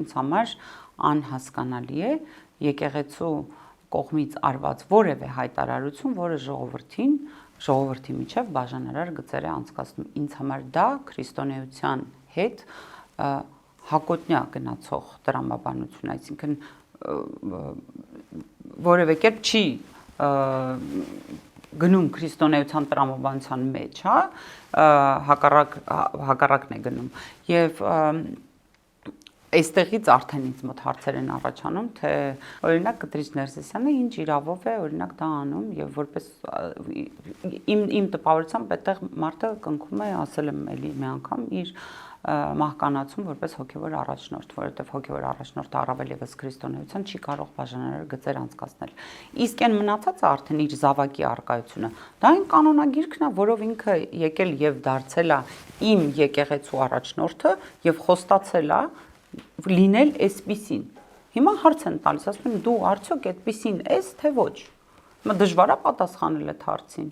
ինձ համար անհասկանալի է եկեղեցու կողմից արված որևէ հայտարարություն, որը ժողովրդի միջև բաժանարար գծեր է անցկացնում։ Ինձ համար դա քրիստոնեության հետ հակոտնյա գնացող տրամաբանություն, այսինքն որևէ կերպ չի գնում քրիստոնեության տրամաբանության մեջ, հակառակն է գնում։ Եվ այստեղից արդեն ինձ մոտ հարցեր են առաջանում, թե օրինակ Կտրիչ Ներսիսյանը ինչ իրավով է օրինակ դա անում եւ որպես իմ տպավորությամբ այդտեղ մարդը կնքում է, ասել եմ էլի մի անգամ, իր մահկանացում որպես հոգևոր առաջնորդ, որովհետև հոգևոր առաջնորդը առավել եւս քրիստոնեության չի կարող բաժանարար գծեր անցկացնել։ Իսկ այն մնացածը արդեն իր զավակի արկայությունը, դա այն կանոնագիրքն է, որով ինքը եկել եւ դարձել է իմ եկեղեցու առաջնորդը եւ խոստացել է լինել այսպիսին։ Հիմա հարց են տալիս, ասում են դու արդյոք այդպիսին ես թե ոչ։ Հիմա դժվար է պատասխանել այդ հարցին։